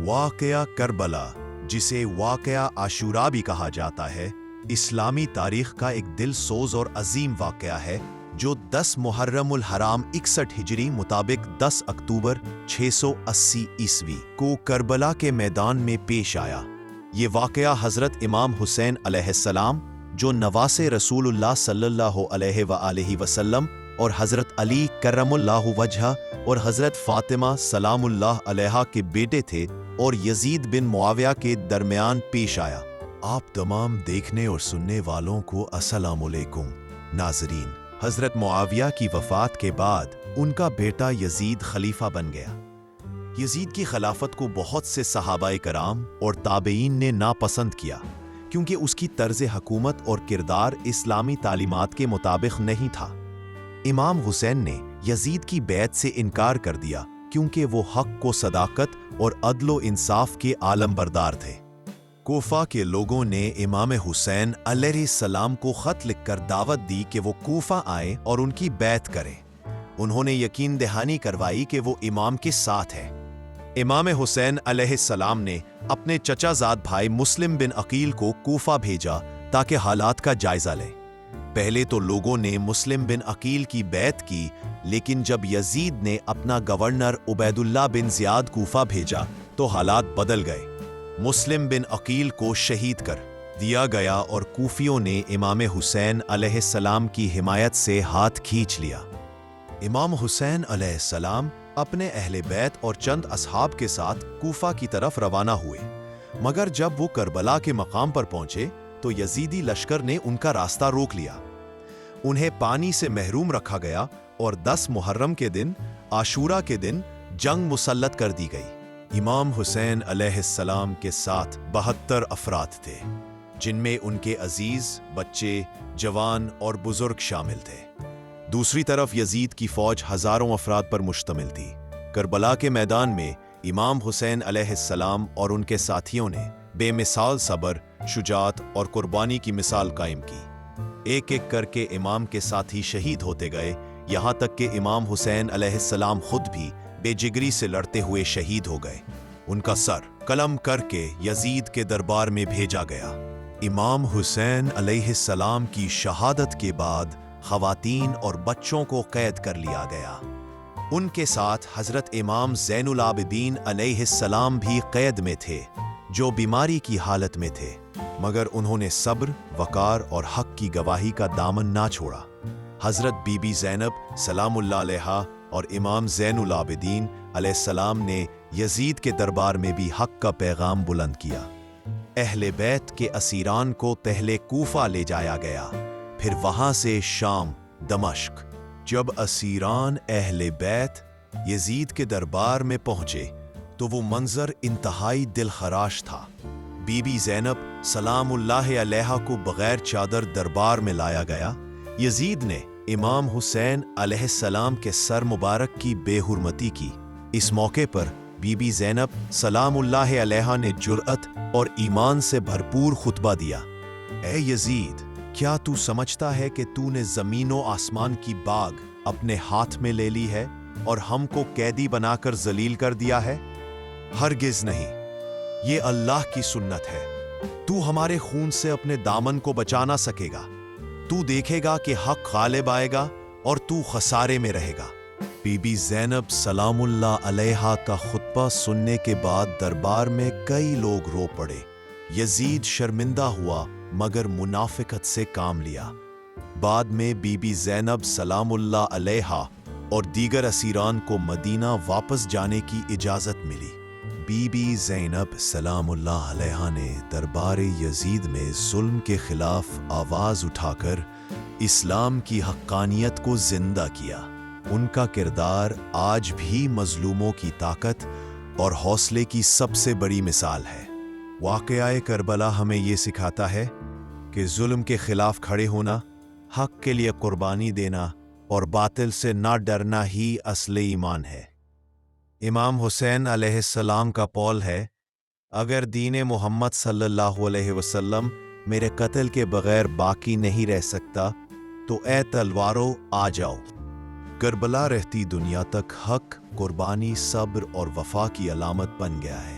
واقعہ کربلا، جسے واقعہ عاشورہ بھی کہا جاتا ہے، اسلامی تاریخ کا ایک دل سوز اور عظیم واقعہ ہے جو 10 محرم الحرام 61 ہجری مطابق 10 اکتوبر 680 عیسوی کو کربلا کے میدان میں پیش آیا۔ یہ واقعہ حضرت امام حسین علیہ السلام، جو نواسے رسول اللہ صلی اللہ علیہ وآلہ وسلم، اور حضرت علی کرم اللہ وجہہ اور حضرت فاطمہ سلام اللہ علیہا کے بیٹے تھے، اور یزید بن معاویہ کے درمیان پیش آیا۔ آپ تمام دیکھنے اور سننے والوں کو السلام علیکم۔ ناظرین، حضرت معاویہ کی وفات کے بعد ان کا بیٹا یزید خلیفہ بن گیا۔ یزید کی خلافت کو بہت سے صحابہ کرام اور تابعین نے ناپسند کیا، کیونکہ اس کی طرز حکومت اور کردار اسلامی تعلیمات کے مطابق نہیں تھا۔ امام حسین نے یزید کی بیعت سے انکار کر دیا، کیونکہ وہ حق کو صداقت اور عدل و انصاف کے عالم بردار تھے۔ کوفہ کے لوگوں نے امام حسین علیہ السلام کو خط لکھ کر دعوت دی کہ وہ کوفہ آئیں اور ان کی بیعت کریں۔ انہوں نے یقین دہانی کروائی کہ وہ امام کے ساتھ ہے۔ امام حسین علیہ السلام نے اپنے چچا زاد بھائی مسلم بن عقیل کو کوفہ بھیجا تاکہ حالات کا جائزہ لیں۔ پہلے تو لوگوں نے مسلم بن عقیل کی بیعت کی، لیکن جب یزید نے اپنا گورنر عبید اللہ بن زیاد کوفہ بھیجا تو حالات بدل گئے۔ مسلم بن عقیل کو شہید کر دیا گیا اور کوفیوں نے امام حسین علیہ السلام کی حمایت سے ہاتھ کھینچ لیا۔ امام حسین علیہ السلام اپنے اہل بیت اور چند اصحاب کے ساتھ کوفہ کی طرف روانہ ہوئے، مگر جب وہ کربلا کے مقام پر پہنچے تو یزیدی لشکر نے ان کا راستہ روک لیا۔ انہیں پانی سے محروم رکھا گیا اور 10 محرم کے دن، عاشورہ کے دن، جنگ مسلط کر دی گئی۔ امام حسین علیہ السلام کے ساتھ 72 افراد تھے، جن میں ان کے عزیز، بچے، جوان اور بزرگ شامل تھے۔ دوسری طرف یزید کی فوج ہزاروں افراد پر مشتمل تھی۔ کربلا کے میدان میں امام حسین علیہ السلام اور ان کے ساتھیوں نے بے مثال صبر، شجاعت اور قربانی کی مثال قائم کی۔ ایک ایک کر کے امام کے ساتھی شہید ہوتے گئے، یہاں تک کہ امام حسین علیہ السلام خود بھی بے جگری سے لڑتے ہوئے شہید ہو گئے۔ ان کا سر قلم کر کے یزید کے دربار میں بھیجا گیا۔ امام حسین علیہ السلام کی شہادت کے بعد خواتین اور بچوں کو قید کر لیا گیا۔ ان کے ساتھ حضرت امام زین العابدین علیہ السلام بھی قید میں تھے، جو بیماری کی حالت میں تھے، مگر انہوں نے صبر، وقار اور حق کی گواہی کا دامن نہ چھوڑا۔ حضرت بی بی زینب سلام اللہ علیہا اور امام زین العابدین علیہ السلام نے یزید کے دربار میں بھی حق کا پیغام بلند کیا۔ اہل بیت کے اسیران کو پہلے کوفہ لے جایا گیا، پھر وہاں سے شام، دمشق۔ جب اسیران اہل بیت یزید کے دربار میں پہنچے تو وہ منظر انتہائی دلخراش تھا۔ بی بی زینب سلام اللہ علیہا کو بغیر چادر دربار میں لایا گیا۔ یزید نے امام حسین علیہ السلام کے سر مبارک کی بے حرمتی کی۔ اس موقع پر بی بی زینب سلام اللہ علیہا نے جرأت اور ایمان سے بھرپور خطبہ دیا۔ اے یزید، کیا تو سمجھتا ہے کہ تو نے زمین و آسمان کی باغ اپنے ہاتھ میں لے لی ہے اور ہم کو قیدی بنا کر ذلیل کر دیا ہے؟ ہرگز نہیں، یہ اللہ کی سنت ہے۔ تو ہمارے خون سے اپنے دامن کو بچا نہ سکے گا۔ تو دیکھے گا کہ حق غالب آئے گا اور تو خسارے میں رہے گا۔ بی بی زینب سلام اللہ علیہا کا خطبہ سننے کے بعد دربار میں کئی لوگ رو پڑے۔ یزید شرمندہ ہوا، مگر منافقت سے کام لیا۔ بعد میں بی بی زینب سلام اللہ علیہا اور دیگر اسیران کو مدینہ واپس جانے کی اجازت ملی۔ بی بی زینب سلام اللہ علیہا نے دربار یزید میں ظلم کے خلاف آواز اٹھا کر اسلام کی حقانیت کو زندہ کیا۔ ان کا کردار آج بھی مظلوموں کی طاقت اور حوصلے کی سب سے بڑی مثال ہے۔ واقعہ کربلا ہمیں یہ سکھاتا ہے کہ ظلم کے خلاف کھڑے ہونا، حق کے لیے قربانی دینا اور باطل سے نہ ڈرنا ہی اصل ایمان ہے۔ امام حسین علیہ السلام کا قول ہے، اگر دین محمد صلی اللہ علیہ وسلم میرے قتل کے بغیر باقی نہیں رہ سکتا تو اے تلوارو آ جاؤ۔ کربلا رہتی دنیا تک حق، قربانی، صبر اور وفا کی علامت بن گیا ہے۔